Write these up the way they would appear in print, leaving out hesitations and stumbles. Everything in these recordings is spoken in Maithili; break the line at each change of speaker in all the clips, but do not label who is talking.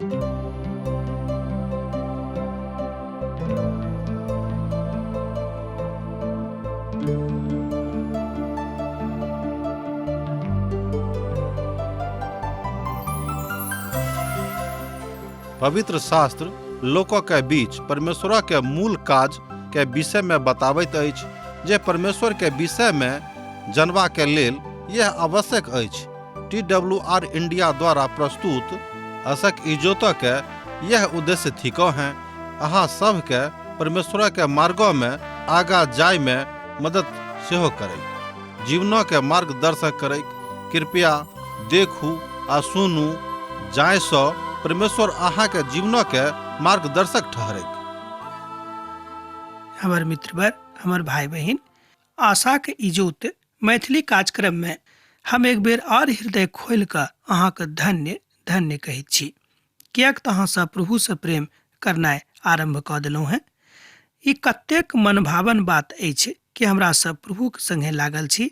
पवित्र शास्त्र लोकों के बीच परमेश्वर के मूल काज के विषय में बताबैत अछि, जे परमेश्वर के विषय में जनबा के लेल यह आवश्यक अछि। TWR इंडिया द्वारा प्रस्तुत अशक इजोतो के यह उद्देश्य थिको हैं अहाँ सब के परमेश्वर के मार्गों में आगा जाय में मदद सेहो करे, जीवनों के मार्गदर्शक करे। कृपया देखू आ सुनू, जाय सो परमेश्वर अहाँ के जीवनों के मार्गदर्शक ठहरे।
हमार मित्रवर, हमार भाई बहन, आशा के इजोत मैथिली कार्यक्रम में हम एक बेर और हृदय खोल कर अहाँ के धन्य धन्य कहै छी, कियाक तऽ अहाँ सब प्रभु से प्रेम करनाय आरंभ कऽ देलहुँ हैं। ई कतेक मनभावन बात अछि कि हमरा सब प्रभु के संगे लागल छी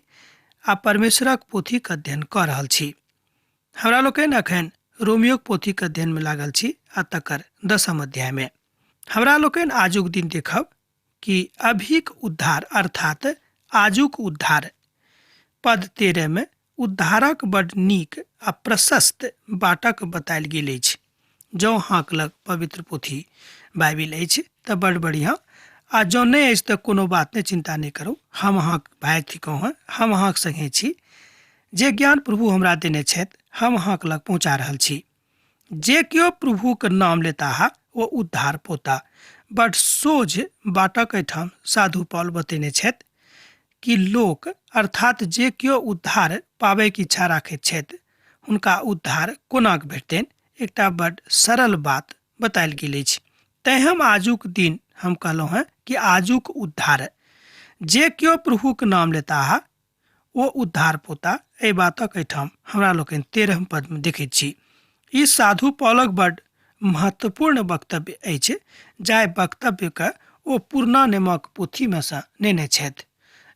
आ परमेश्वरक पोथी के अध्ययन कऽ रहल छी। हमरा लोकनि अखन रोमियो पोथी के अध्ययन में लागल छी आ तकर 10म अध्याय में। हमरा लोकनि आजुक दिन देखब कि अभिक उद्धार अर्थात आजुक उद्धार पद 13 में उद्धारक बड नीक आ प्रशस्त बाटक बतायल गेल अछि। जँ अहाँक लग पवित्र पोथी बाइबिल अछि तऽ बड़ बढ़िया, आ जँ नहि अछि तऽ कोनो बात नहि, चिंता नहि करू। हम अहाँक भाइ थिकौं हैं, हम अहाँक संगे छी। जे ज्ञान प्रभु हमरा देने छथि हम अहाँक लग पहुँचा रहल छी। जे केओ प्रभु के नाम लेता हा वो उद्धार पोता। बड सोझ बाटक एठाम साधु पौल बतेने छथि कि लोक अर्थात जे केओ उद्धार पाबै के इच्छा राखैत छथि हुनका उद्धार कोना भेटतनि। एकटा बड सरल बात बतायल गेल अछि। तैं हम आजुक दिन हम कहलहुँ हैं कि आजुक उद्धार जे केओ प्रभु के नाम लेता हा वो उद्धार पोता। एहि बातक एठाम हमरा लोकनि 13म पद में देखैत छी। ई साधु पौलक बड महत्वपूर्ण वक्तव्य अछि, जाहि वक्तव्य के ओ पूर्णा नामक पोथी में से नेने छथि।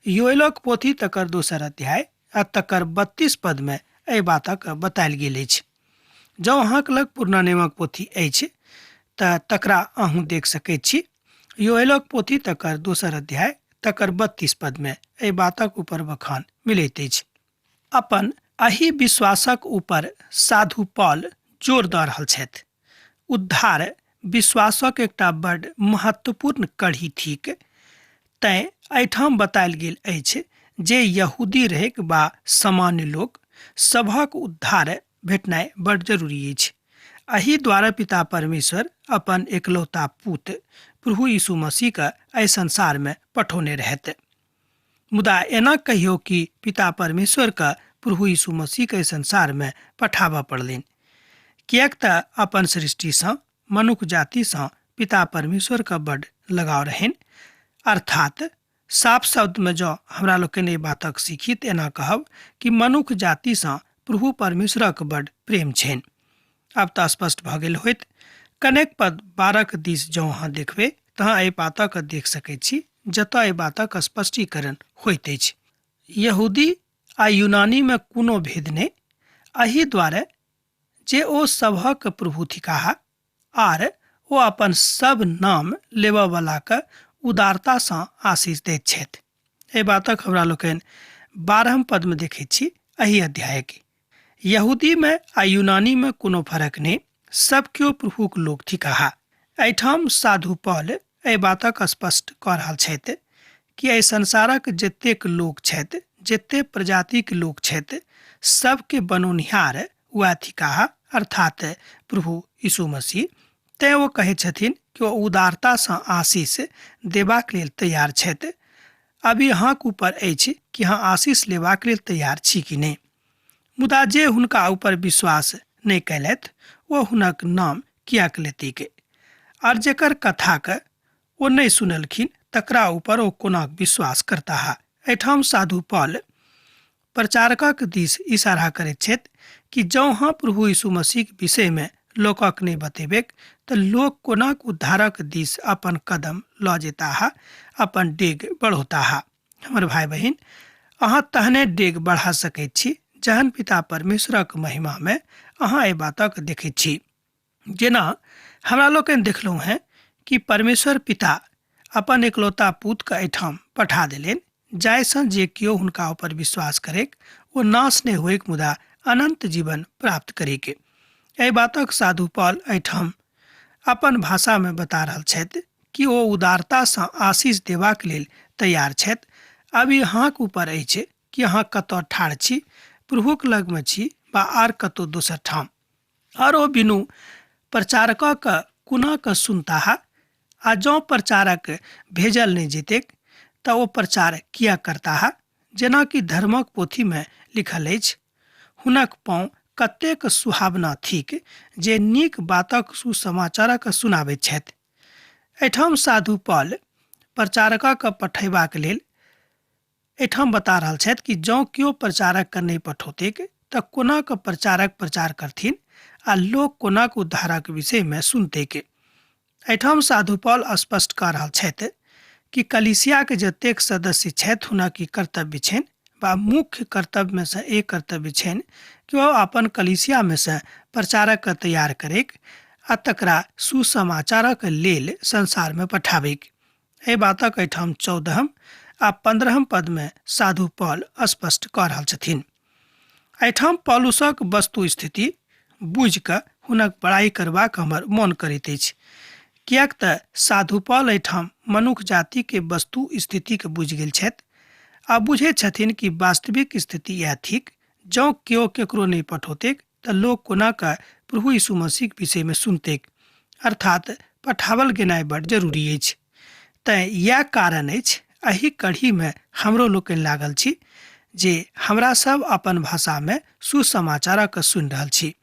योएलक पोथी तकर 2 अध्याय आ तकर 32 पद में एहि बातक बतायल गेल अछि। जँ अहाँक लग पूर्णा नामक पोथी अछि तऽ तकरा अहूँ देख सकैत छी। योएलक पोथी तकर 2 अध्याय तकर 32 पद में एहि बातक ऊपर बखान मिलैत अछि। अपन एहि विश्वासक ऊपर साधु पौल जोर दऽ रहल छथि। उद्धार विश्वासक एकटा बड महत्वपूर्ण कड़ी थिक। तैं एहिठाम बतायल गेल अछि जे यहूदी रहैक वा सामान्य लोक सभक उद्धार भेटनाइ बड जरूरी अछि। एहि द्वारा पिता परमेश्वर अपन एकलौता पुत्र प्रभु यीशु मसीह के एहि संसार में पठौने रहथि। मुदा एना कहियो कि पिता परमेश्वर के प्रभु यीशु मसीह के संसार में पठाबऽ पड़लनि, किएक तऽ अपन सृष्टि से मनुष्य जाति से पिता परमेश्वर का बड लगाव रहन। अर्थात साफ शब्द में जो हमरा लोकनि एहि बातक सीखी तऽ एना कहब कि मनुष्य जाति से प्रभु परमेश्वरक बड प्रेम छनि। आब तऽ स्पष्ट भऽ गेल होइत। कनेक पद 12 के दिस जँ अहाँ देखबै तऽ अहाँ एहि बातक देख सकैत छी जतऽ एहि बातक स्पष्टीकरण होइत अछि। यहूदी आ यूनानी में कोनो भेद नहि, एहि दुआरे जे ओ सभक प्रभु थिकाहा आर ओ अपन सब नाम लेबऽ वाला के उदारता से आशीष दैत छथि। एहि बातक हमरा लोकनि 12 पद में देखैत छी एहि अध्याय के। यहूदी में आ यूनानी में कोनो फर्क नहीं, सब केओ प्रभुक लोक थिकाहा। एहिठाम साधु पौल एहि बातक स्पष्ट कऽ रहल छथि कि एहि संसारक जतेक लोक छथि, जते प्रजातिक लोक छथि, सबके बनौनिहार वह थिकाहा अर्थात प्रभु यीशु मसीह। तैं वो कहै छथिन कि वो उदारता से आशीष देबाक लेल तैयार छथि। अभी अहाँक ऊपर अछि कि अहाँ आशीष लेबाक लेल तैयार छी कि नहि। मुदा जे हुनका ऊपर विश्वास नहि कयलथि वो हुनक नाम किएक लेतीके, आर जेकर कथा के वो नहीं सुनलखिन तकरा ऊपर ओ कोना विश्वास करता है। एठाम साधु पौल प्रचारकक दिस इशारा करैत छथि कि जँ हाँ प्रभु यीशु मसीह के विषय में लोकक नहीं बतेबेक तऽ लोक कोनाक उद्धारक दिस अपन कदम लऽ जेता है, अपन डेग बढ़ोता है। हमर भाई बहन, अहाँ तहने डेग बढ़ा सकैत छी जहन पिता परमेश्वरक महिमा में अहाँ एहि बातक देखैत छी। जेना हमरा लोकनि देखलहुँ हैं कि परमेश्वर पिता अपन एकलौता पुत के एहिठाम पठा देलनि, जाहिसँ जे केओ हुनका ऊपर विश्वास करैक ओ नाश नहि होइक मुदा अनंत जीवन प्राप्त करैके। एहि बातक साधु पॉल एहिठाम अपन भाषामे बता रहल छथि कि ओ उदारतासँ आशीष देबाक लेल तैयार छथि। अब ई अहाँक ऊपर अछि कि अहाँ कतऽ ठाढ़ छी, प्रभुक लगमे छी वा आर कतहु दोसर ठाम। और ओ बिनु प्रचारकक कुनाक सुनताह, आ जँ प्रचारक भेजल नहि जेतैक तऽ ओ प्रचार किया करताह। जेनाकि धर्मक पोथीमे लिखल अछि, हुनक पाँव कतेक सुहावना थिक जे नीक बातक सुसमाचारक सुनाबैत छथि। एहिठाम साधु पॉल प्रचारकक पठेबाक लेल एहिठाम बता रहल छथि कि जँ केओ प्रचारक नहि पठौतैक तऽ कोनाक प्रचारक प्रचार करथिन आ लोक कोनाक उद्धारक विषयमे सुनतैक। एहिठाम साधु पॉल स्पष्ट कऽ रहल छथि कि कलीसियाक जतेक सदस्य छथि हुनक ई कर्तव्य छनि वा मुख्य कर्तव्यमे सँ एक कर्तव्य छनि कि ओ अपन कलीसियामे सँ प्रचारक तैयार करैक आ तकरा सुसमाचारक लेल संसारमे पठाबैक। एहि बातक एहिठाम 14 आ 15 पदमे साधु पॉल स्पष्ट कऽ रहल छथिन। एहिठाम पौलुसक वस्तु स्थिति बुझि कऽ हुनक बड़ाई करबाक हमर मोन करैत अछि, किएक तऽ साधु पॉल एहिठाम मनुष्य जातिके वस्तु स्थितिके बुझि गेल छथि आ बुझैत छथिन कि वास्तविक स्थिति इएह थिक, जँ केओ केकरो नहि पठौतैक तऽ लोक कोना कऽ प्रभु यीशु मसीहक विषयमे सुनतैक, अर्थात पठावल गेनाइ बड्ड जरूरी अछि। तैँ इएह कारण अछि एहि कड़ीमे हमरो लोकनि लागल छी जे हमरा सब अपन भाषामे सुसमाचारक सुनि रहल छी।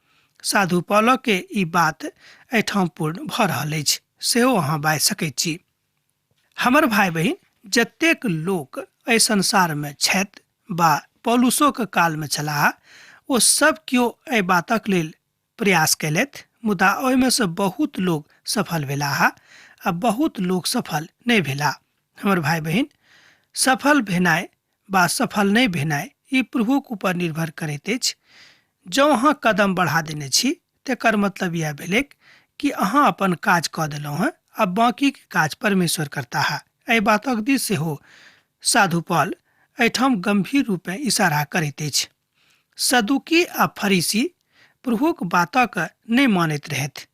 साधु पौलके ई बात एहिठाम पूर्ण भऽ रहल अछि सेहो अहाँ बाजि सकैत छी। हमर भाई बहिन, जतेक लोक एहि संसारमे छथि वा पौलुसोके कालमे छलाह, ओ सब केओ एहि बातक लेल प्रयास कयलथि, मुदा ओहिमे सँ बहुत लोक सफल भेलाह आ बहुत लोक सफल नहि भेलाह। हमर भाई बहिन, सफल भेनाइ वा सफल नहि भेनाइ ई प्रभुक ऊपर निर्भर करैत अछि। जँ अहाँ कदम बढ़ा देने छी तकर मतलब यह भेलै कि अहाँ अपन काज कऽ देलहुँ हैं आ बाँकी के काज परमेश्वर करता है। एहि बातक दिस सेहो साधु पॉल एहिठाम गंभीर रूपे इशारा करैत अछि। सदुकी आ फरीसी प्रभुक बातक नहि मानैत रहथि,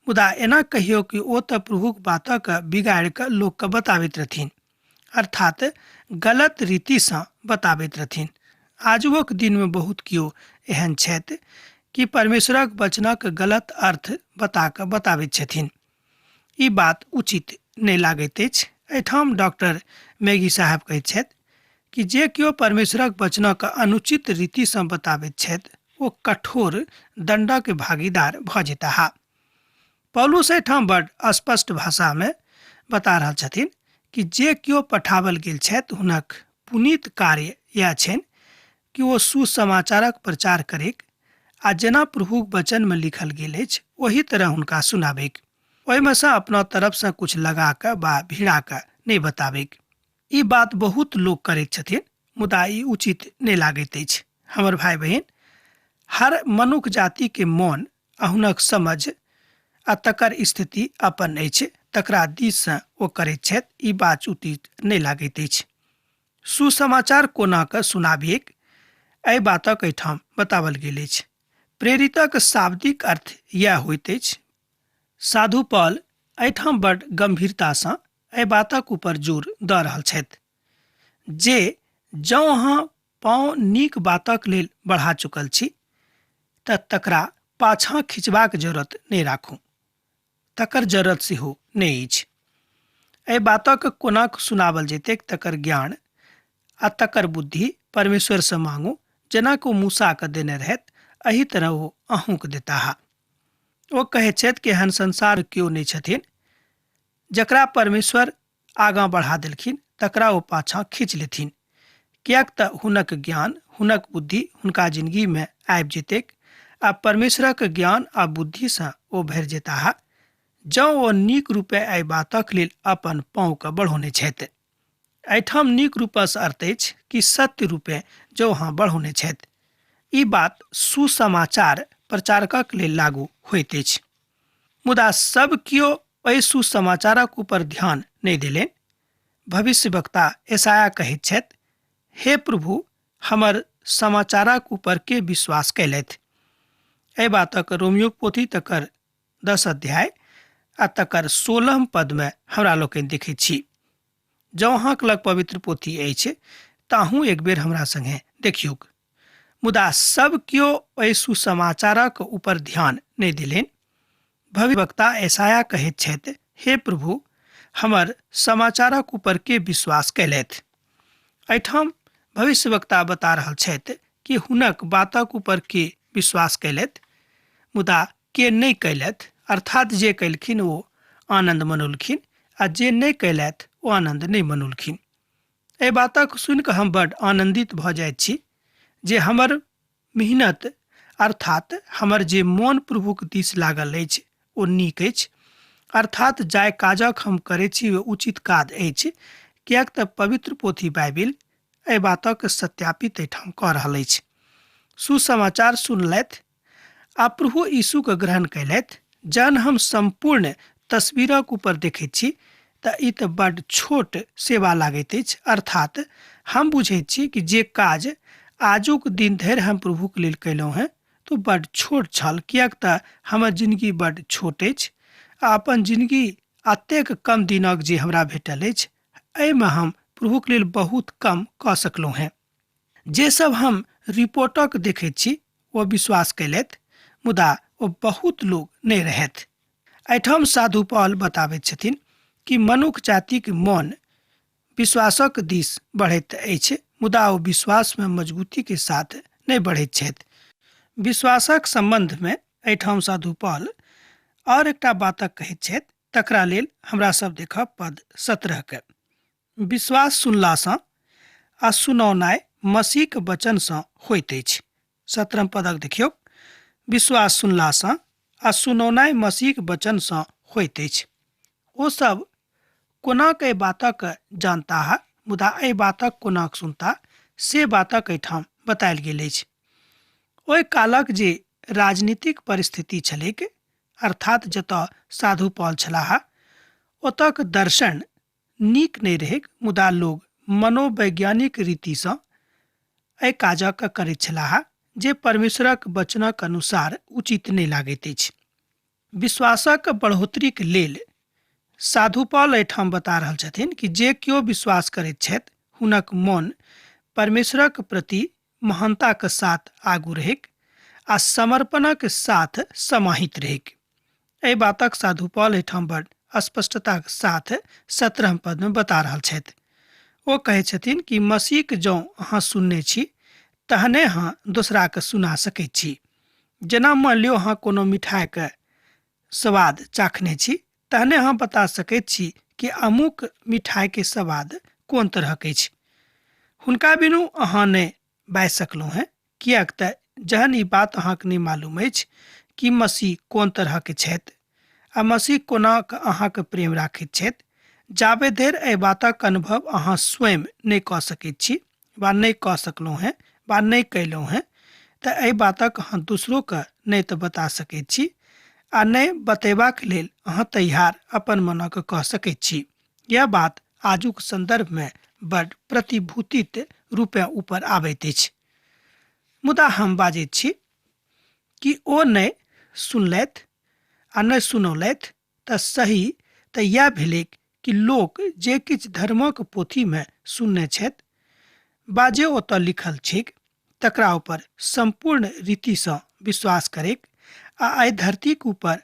मुदा एना कहियो कि ओ तऽ प्रभुक बातक बिगाड़ि कऽ लोकके बताबैत रहथिन, अर्थात गलत रीतिसँ बताबैत रहथिन। आजुक दिनमे बहुत केओ एहन छथि कि परमेश्वरक वचनक गलत अर्थ बता कऽ बताबैत छथिन। ई बात उचित नहि लागैत अछि। एहिठाम डॉक्टर मैगी साहब कहैत छथि कि जे केओ परमेश्वरक वचनक अनुचित रीतिसँ बताबैत छथि ओ कठोर दंडक भागीदार भऽ जेताह। पौलुस एहिठाम बड्ड स्पष्ट भाषामे बता रहल छथिन कि जे केओ पठावल गेल छथि हुनक पुनीत कार्य इएह छनि कि ओ सुसमाचारक प्रचार करैक आ जेना प्रभुक वचनमे लिखल गेल अछि ओही तरह हुनका सुनाबैक, ओहिमे सँ अपना तरफसँ कुछ लगा कऽ वा भिड़ा कऽ नहि बताबैक। ई बात बहुत लोक करैत छथिन, मुदा ई उचित नहि लागैत अछि। हमर भाई बहिन, हर मनुष्य जातिके मोन आ हुनक समझ आ तकर स्थिति अपन अछि, तकरा दिससँ ओ करैत छथि। ई बात उचित नहि लागैत अछि। सुसमाचार कोना कऽ सुनाबियैक, एहि बातक एहिठाम बतावल गेल अछि। प्रेरितक शाब्दिक अर्थ इएह होइत अछि। साधु पॉल एहिठाम बड्ड गंभीरतासँ एहि बातक ऊपर जोर दऽ रहल छथि जे जँ अहाँ पाँव नीक बातक लेल बढ़ा चुकल छी तऽ तकरा पाछाँ खिंचबाक जरूरत नहि राखू, तकर जरूरत सेहो नहि अछि। एहि बातक कोना सुनावल जेतैक तकर ज्ञान आ तकर बुद्धि परमेश्वरसँ मांगू, जेना कि ओ मूसाके देने रहथि एही तरह ओ अहूँके देताह। ओ कहैत छथि कि एहन संसार केओ नहि छथिन जकरा परमेश्वर आगाँ बढ़ा देलखिन तकरा ओ पाछाँ खींच लेथिन, किएक तऽ हुनक ज्ञान हुनक बुद्धि हुनका जिंदगीमे आबि जेतैक आ परमेश्वरक ज्ञान आ बुद्धिसँ ओ भरि जेताह जँ ओ नीक रूपे एहि बातक लेल अपन पाँवके बढ़ौने छथि। एहिठाम नीक रूपसँ अर्थ अछि कि सत्य रूपे जँ अहाँ बढ़ौने छथि। ई बात सुसमाचार प्रचारकक लेल लागू होइत अछि। मुदा सब कियो एहि सुसमाचारक ऊपर ध्यान नहि देलनि। भविष्यवक्ता यशायाह कहैत छथि, हे प्रभु, हमर समाचारक ऊपर के विश्वास कयलथि। एहि बातक रोमियोक पोथी तकर 10 अध्याय आ तकर 16 पदमे हमरा लोकनि देखैत छी। जँ अहाँक लग पवित्र पोथी अछि तऽ अहूँ एक बेर हमरा संगे देखियौक। मुदा सब कियो एहि सुसमाचारक ऊपर ध्यान नहि देलनि। भविष्यवक्ता यशायाह कहैत छथि, हे प्रभु, हमर समाचारक ऊपर के विश्वास कयलथि। एहिठाम भविष्यवक्ता बता रहल छथि कि हुनक बातक ऊपर के विश्वास कयलथि, मुदा के नहि कयलथि, अर्थात जे कयलखिन ओ आनन्द मनौलखिन आ जे नहि कयलथि ओ आनन्द नहि मनौलखिन। एहि बातक सुनि कऽ हम बड्ड आनन्दित भऽ जाइत छी जे हमर मेहनत अर्थात हमर जे मोन प्रभुक दिस लागल अछि ओ नीक अछि, अर्थात जाय काजक हम करैत छी ओ उचित काज अछि, किएक तऽ पवित्र पोथी बाइबिल एहि बातक सत्यापित एहिठाम कऽ रहल अछि। सुसमाचार सुनलथि आ प्रभु यीशुके ग्रहण कयलथि। जहन हम सम्पूर्ण तस्वीरक ऊपर देखैत छी तऽ ई तऽ बड्ड छोट सेवा लागैत अछि, अर्थात हम बुझैत छी कि जे काज आजुक दिन धरि हम प्रभुक लेल कयलहुँ हेँ तऽ बड्ड छोट छल, किएक तऽ हमर जिन्दगी बड्ड छोट अछि आ अपन जिन्दगी एतेक कम दिनक जे हमरा भेटल अछि, एहिमे हम प्रभुक लेल बहुत कम कऽ सकलहुँ हेँ। जे सब हम रिपोर्टक देखैत छी ओ विश्वास कयलथि, मुदा ओ बहुत लोग नहि रहथि। एहिठाम साधु पौल बताबैत छथिन कि मनुष्य जातिक मोन विश्वासक दिस बढ़ैत अछि, मुदा ओ विश्वासमे मजबूती के साथ नहि बढ़ैत छथि। विश्वासक संबंधमे एहिठाम साधु पौल और एकटा बातक कहैत छथि, तकरा लेल हमरा सब देखब पद 17 के। विश्वास सुनलासँ आ सुनौनाइ मसीहक वचनसँ होइत अछि। 17 पदक देखियौ, विश्वास सुनलासँ आ सुनौनाइ मसीहक वचनसँ होइत अछि। ओ सब कोना के बातक जानता, मुदा एहि बातक कोना सुनता से बातक एहिठाम बतायल गेल अछि। ओहि कालक जे राजनीतिक परिस्थिति छलैक, अर्थात जतऽ साधु पौल छलाह, ओतक दर्शन नीक नहि रहैक, मुदा लोग मनोवैज्ञानिक रीतिसँ एहि काजक करैत छलाह जे परमेश्वरक वचनक अनुसार उचित नहि लागैत अछि। विश्वासक बढ़ोतरीक लेल साधु पौल एहिठाम बता रहल छथिन कि जे केओ विश्वास करैत छथि हुनक मोन परमेश्वरक प्रति महानताक साथ आगू रहैक आ समर्पणक साथ समाहित रहैक। एहि बातक साधु पौल एहिठाम बड़ स्पष्टताक साथ 17 पद में बता रहल छथि। ओ कहैत छथिन कि मसीहक जँ अहाँ सुनने छी तहने अहाँ दोसराके सुना सकैत छी। जेना मान लियौ अहाँ कोनो मिठाइके स्वाद चाखने छी, तहने अहाँ बता सकैत छी कि अमुक मिठाइके स्वाद कोन तरहक अछि। हुनका बिनु अहाँ नहि बाजि सकलहुँ हेँ, किएक तऽ जहन ई बात अहाँके नहि मालूम अछि कि मसीह कोन तरहके छथि आ मसीह कोना अहाँके प्रेम राखैत छथि, जाबे धरि एहि बातक अनुभव अहाँ स्वयं नहि कऽ सकैत छी वा नहि कऽ सकलहुँ हेँ वा नहि कयलहुँ हेँ, तऽ एहि बातक अहाँ दोसरोके नहि तऽ बता सकैत छी आ नहि बतेबाक लेल अहाँ तैयार अपन मनक कऽ सकैत छी। यह बात आजुक संदर्भमे बड़ प्रतिभूतित रूपे ऊपर आबैत अछि। मुदा हम बाजैत छी कि ओ नहि सुनलथि आ नहि सुनौलथि तऽ सही तऽ इएह भेलै कि लोक जे किछु धर्मक पोथीमे सुनने छथि वा जे ओतऽ लिखल छैक तकरा ऊपर संपूर्ण रीतिसँ विश्वास करैक आ एहि धरतीक ऊपर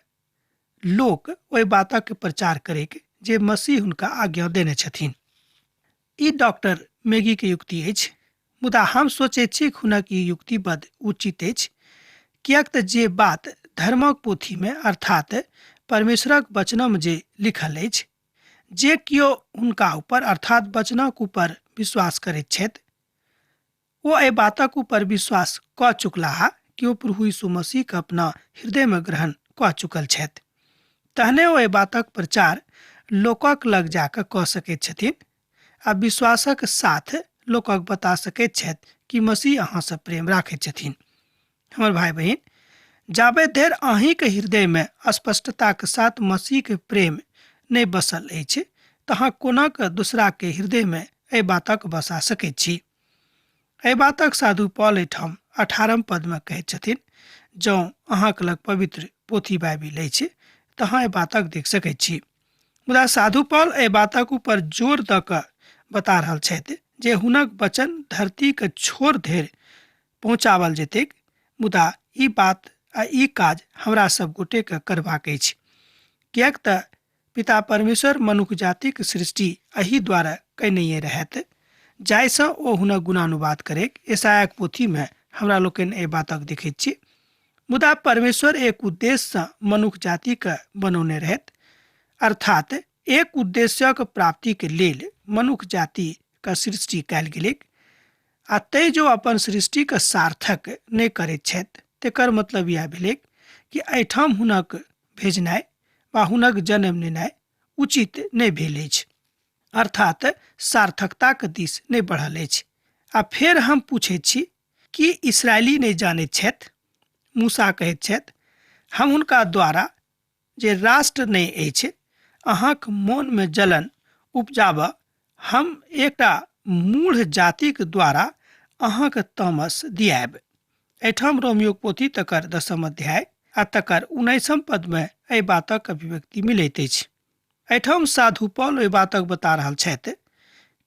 लोक ओहि बातक प्रचार करैक जे मसीह हुनका आज्ञा देने छथिन। ई डॉक्टर मैगी के युक्ति अछि, मुदा हम सोचैत छी हुनक ई युक्ति बड़ उचित अछि, किएक तऽ जे बात धर्मक पोथीमे अर्थात परमेश्वरक वचनमे जे लिखल अछि, जे किओ हुनका ऊपर अर्थात वचनक ऊपर विश्वास करैत छथि ओ एहि बातक ऊपर विश्वास कऽ चुकलाह कि ओ प्रभु यीशु मसीहके अपना हृदयमे ग्रहण कऽ चुकल छथि। तहने ओ एहि बातक प्रचार लोकक लग जाकऽ कऽ सकैत छथिन आ विश्वासक साथ लोकक बता सकैत छथि कि मसीह अहाँसँ प्रेम राखैत छथिन। हमर भाई बहिन, जाबे धरि अहीं के हृदय में स्पष्टता के साथ मसीह के प्रेम नहीं बसल अछि तहाँ कोना के दूसरा के हृदय में एहि बातक बसा सकैत छी। एहि बातक साधु पौल एहिठाम 18 पद में कहैत छथिन, जँ अहाँके लग पवित्र पोथी बाइबिल अछि तहाँ एहि बातक देख सकैत छी। मुदा साधु पौल एहि बातक ऊपर जोर दऽ कऽ बता रहल छथि जे हुनक वचन धरती के छोर धरि पहुँचावल जेतैक, मुदा ई बात आ ई काज हमरा सब गोटे के करबाक अछि। किएक तऽ पिता परमेश्वर मनुष्य जातिक सृष्टि एहि द्वारा कयने रहत जाहिसँ ओ हुनक गुणानुवाद करैक। यशायाक पोथी में हमरा लोकनि एहि बातक देखैत छी। मुदा परमेश्वर एक उद्देश्य मनुष्य जाति के बनौने रहत, अर्थात एक उद्देश्यक प्राप्ति के लेल मनुष्य जाति का सृष्टि कयल गेलैक। आ तै जो अपन सृष्टि के सार्थक नहि करैत छथि तेकर मतलब यह भेलैक कि एहिठाम हुनक भेजनाइ वा हुनक जन्म लेनाइ उचित नहि भेल अछि, अर्थात सार्थकता के दिस नहि बढ़ल अछि। आ फेर हम पूछैत छी कि इसराइली नहि जानैत छथि? मूसा कहैत छथि, हम हुनका द्वारा जे राष्ट्र नहि अछि अहाँक मोन में जलन उपजाबऽ, हम एकटा मूढ़ जातिक द्वारा अहाँके तामस दियाब। एहिठाम रोमियो पोथी तकर 10 अध्याय आ तकर 19 पद में एहि बातक अभिव्यक्ति मिलैत अछि। एहिठाम साधु पौल ओहि बातक बता रहल छथि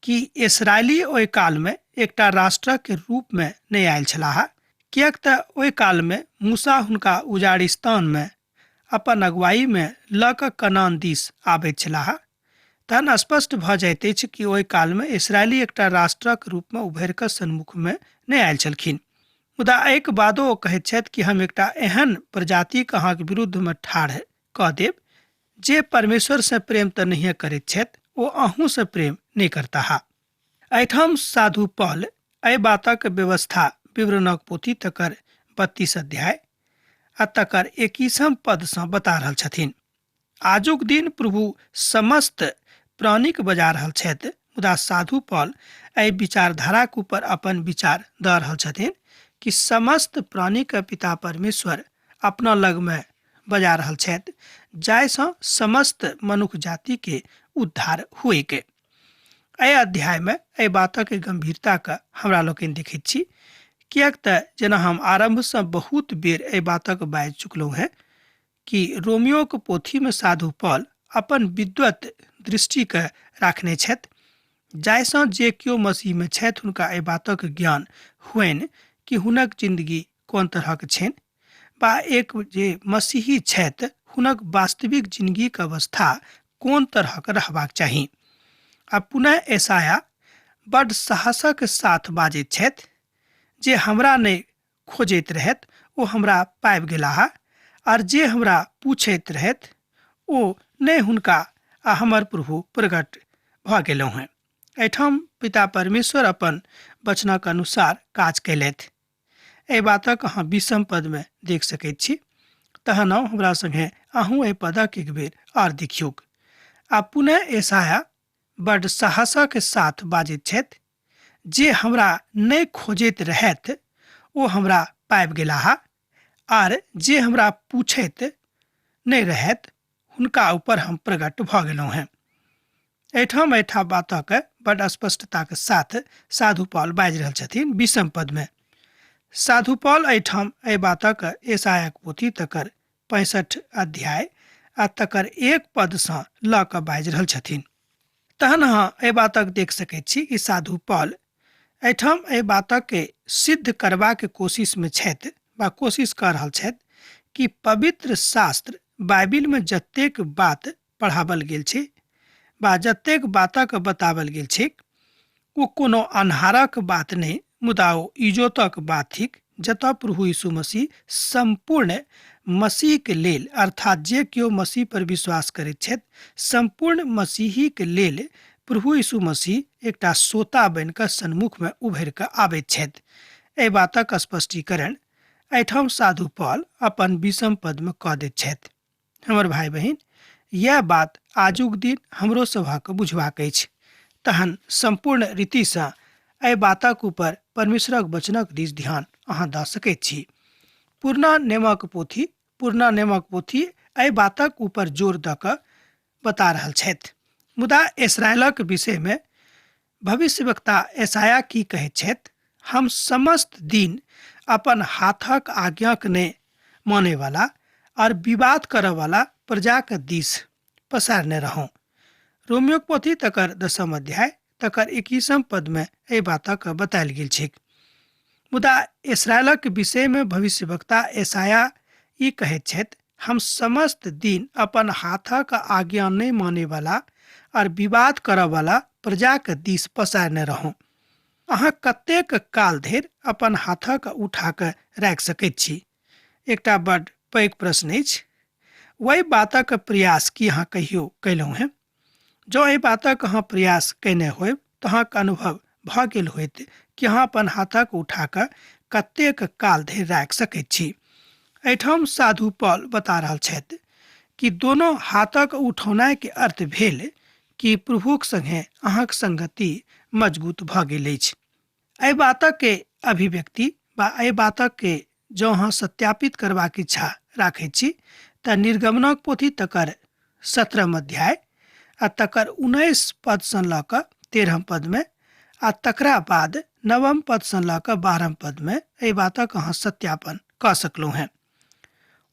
कि इसराइली ओहि काल में एकटा राष्ट्रक के रूप में नहि आयल छलाह, किएक तऽ ओहि काल में मूसा हुनका उजाड़िस्तान में अपन अगुवाई में लऽ कऽ कनान दिस आबैत छलाह। तहन स्पष्ट भऽ जाइत अछि कि ओहि काल में इसराइली एकटा राष्ट्रक रूप में उभरि कऽ सन्मुख में नहि आयल छलखिन। मुदा एहिके बादो ओ कहैत छथि कि हम एकटा एहन प्रजातिक अहाँके विरुद्ध में ठाढ़ कऽ देब जे परमेश्वर से प्रेम तऽ नहिए करैत छथि, ओ अहूँ से प्रेम नहि करताह। एहिठाम साधु पौल एहि बातक व्यवस्था विवरणक पोथी तकर 32 अध्याय आ तकर 21 पद से बता रहल छथिन। आजुक दिन प्रभु समस्त प्राणिक बजा रहल छथि, मुदा साधु पौल एहि विचारधारा के ऊपर अपन विचार दऽ रहल छथिन कि समस्त प्राणी के पिता परमेश्वर अपना लग में बजा रहल छथि, जाहिसँ समस्त मनुष्य जाति के उद्धार हुए के। एहि अध्याय में एहि बातक गंभीरता के हमरा लोकनि देखैत छी, किएक तऽ जेना हम आरंभ से बहुत बेर एहि बातक बाजि चुकलहुँ हैं कि रोमियो के पोथी में साधु पौल अपन विद्वत दृष्टि के राखने छथि, जाहिसँ जे केओ मसीह में छथि हुनका एहि बातक ज्ञान हुअनि कि हुनक जिंदगी कोन तरहक छनि, बा एक जे मसीही छथि हुनक वास्तविक जिंदगी के अवस्था कोन तरहक रहबाक चाही। आ पुनः यशाया बड़ साहसक साथ बाजैत छथि, जे हमरा नहि खोजैत रहथि ओ हमरा पाबि गेलाह, आर जे हमरा पूछैत रहथि ओ नहि हुनका आ हमर प्रभु प्रकट भऽ गेलहुँ हैं। एहिठाम पिता परमेश्वर अपन वचनक अनुसार काज कयलथि। एहि बातक अहाँ 20 पद में देख सकैत छी। तहन आउ हमरा संगे अहूँ एहि पदक एक बेर आर देखियौक। आ पुनः यशाया बड़ साहसक साथ बाजैत छथि, जे हमरा नहि खोजैत रहथि ओ हमरा पाबि गेलाह, आर जे हमरा पूछैत नहि रहथि हुनका ऊपर हम प्रकट भऽ गेलहुँ हैं। एहिठाम एहिठा बातक बड़ स्पष्टता के साथ साधु पौल बाजि रहल छथिन। 20 पद में साधु पौल एहिठाम एहि बातक यशायाक पोथी तकर 65 अध्याय आ तकर 1 पद से लऽ कऽ बाजि रहल छथिन। तहन अहाँ एहि बातक देख सकैत छी कि साधु पौल एहिठाम एहि बातक के सिद्ध करबा के कोशिश में छथि वा कोशिश कऽ रहल छथि कि पवित्र शास्त्र बाइबिल में जतेक बात पढ़ावल गेल छै बा जतेक बातक बतावल गेल छै ओ कोनो अन्हारक बात नहि, मुदा ओ इजोतक बात थिक, जतऽ प्रभु यीशु मसीह संपूर्ण मसीह के लेल, अर्थात जे केओ मसीह पर विश्वास करैत छथि संपूर्ण मसीही के लेल प्रभु यीशु मसीह एकटा सोता बनि कऽ सन्मुख में उभरि कऽ आबैत छथि। एहि बातक स्पष्टीकरण एहिठाम साधु पौल अपन 20 पद में कऽ दैत छथि। हमर भाई बहिन, यह बात आजुक दिन हमरो सभक बुझबाक अछि। तहन संपूर्ण रीति से एहि बातक ऊपर परमेश्वरक वचनक दिस ध्यान अहाँ दऽ सकैत छी। पुरना नेमक पोथी एहि बातक ऊपर जोर दऽ कऽ बता रहल छथि। मुदा इस्राएलक विषय में भविष्यवक्ता यशायाह की कहैत छथि? हम समस्त दिन अपन हाथक आज्ञाक नहि माने वाला और विवाद करऽ वाला प्रजा के दिस पसारने रहूं। रोमियोक पोथी तकर 10 अध्याय तकर 21 पद में एहि बातक बतायल गेल छै। मुदा इस्राएलक विषय में भविष्यवक्ता यशायाह ई कहैत छथि, हम समस्त दिन अपन हाथक आज्ञा नहीं माने वाला और विवाद करऽ वाला प्रजा के दिस पसारने रहूं। अहाँ कतेक काल धरि अपन हाथक उठा कऽ राखि सकैत छी? एकटा बड़ पैघ प्रश्न अछि। वही बातक प्रयास की अहाँ कहियो कयलहुँ हैं? जँ एहि बातक अहाँ प्रयास कयने होयब तऽ अहाँके अनुभव भऽ गेल होयत कि अहाँ अपन हाथक उठा कऽ कतेक काल धरि राखि सकैत छी। एहिठाम साधु पौल बता रहल छथि कि दोनों हाथक उठौनाइ के अर्थ भेल कि प्रभुक संगे अहाँक संगति मजबूत भऽ गेल अछि। एहि बातक के अभिव्यक्ति बा एहि बातक के जँ अहाँ सत्यापित करबाक इच्छा राखैत छी तऽ निर्गमनक पोथी तकर 17 अध्याय आ तकर 19 पद सँ लऽ कऽ 13 पद में आ तकरा बाद 9 पद सँ लऽ कऽ 12 पद में एहि बातक अहाँ सत्यापन कऽ सकलहुँ हैं।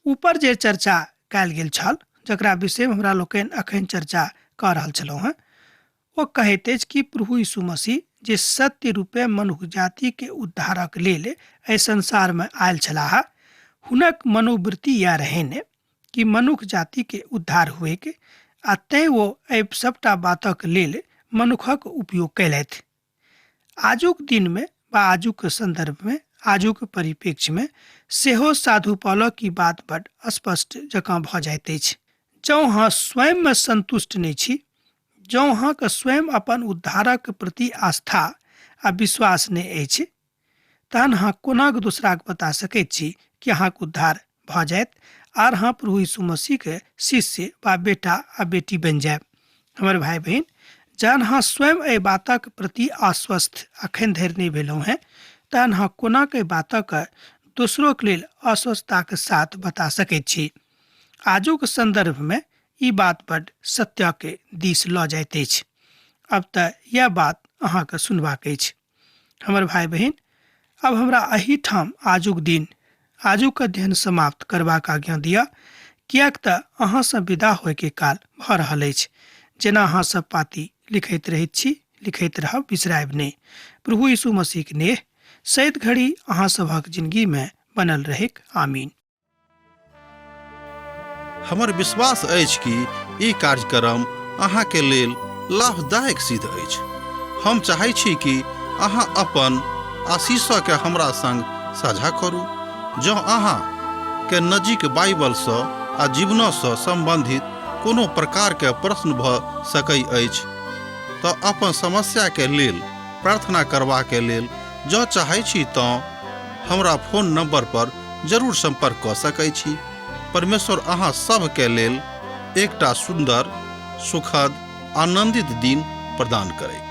ऊपर जे चर्चा कयल गेल छल, जकरा विषय में हमरा लोकनि अखन चर्चा कऽ रहल छलहुँ हैं, वो कहैत अछि कि प्रभु यीशु मसीह जे सत्य रूपे मनुष्य जाति के उद्धारक लेल एहि संसार में आयल छलाह, हुनक मनोवृत्ति इएह रहनि कि मनुष्य जाति के उद्धार हुए के आ तैं वो एहि सबटा बातक लेल मनुखक उपयोग कयलथि। आजुक दिन में बा आजुक संदर्भ में आजुक परिप्रेक्ष्य में सेहो साधु पौलक की बात बड़ स्पष्ट जकाँ भऽ जाइत अछि। जँ अहाँ स्वयं में संतुष्ट नहीं छी, जँ अहाँके स्वयं अपन उद्धारक प्रति आस्था आ विश्वास नहीं अछि, तहन अहाँ कोना दूसराके बता सकैत छी कि अहाँके उद्धार भऽ जायत आर अहाँ प्रभु यीशु मसीह के शिष्य बा बेटा आ बेटी बनि जायब। हमर भाई बहन, जहन अहाँ स्वयं एहि बातक प्रति आश्वस्त अखन धरि नहीं भेलहुँ हैं, तहन अहाँ कोना के बातक दोसरों के लेल अस्वस्थता के साथ बता सकैत छी। आजुक संदर्भ में ई बात बड़ सत्य के दिस लऽ जाइत अछि। अब तऽ यह बात अहाँके सुनबाक अछि। हमर भाई बहन, अब हमरा एहिठाम आजुक अध्ययन समाप्त करबाक आज्ञा दिअ, किएक तऽ अहाँ सँ विदा होय के काल भऽ रहल अछि। जेना अहाँ सब पाती लिखैत रहैत छी, लिखैत रहब, बिसरायब नहि। प्रभु यीशु मसीह के नेह सैत घड़ी अहाँ सभक जिंदगी में बनल रहेक। आमीन।
हमर विश्वास अछि कि ई कार्यक्रम अहाँ के लेल लाभदायक सिद्ध अछि। हम चाहै छी कि अहाँ अपन आशीषक के हमरा संग साझा करू। जँ अहाँ के नजीक बाइबल सँ आ जीवन सँ संबंधित कोनो प्रकार के प्रश्न भऽ सकै अछि तऽ अपन समस्या के लेल प्रार्थना करबा के लेल जँ चाहै छी तऽ हमरा फोन नंबर पर जरूर संपर्क कऽ सकै छी। परमेश्वर अहाँ सब के लेल एकटा सुंदर, सुखद, आनंदित दिन प्रदान करै।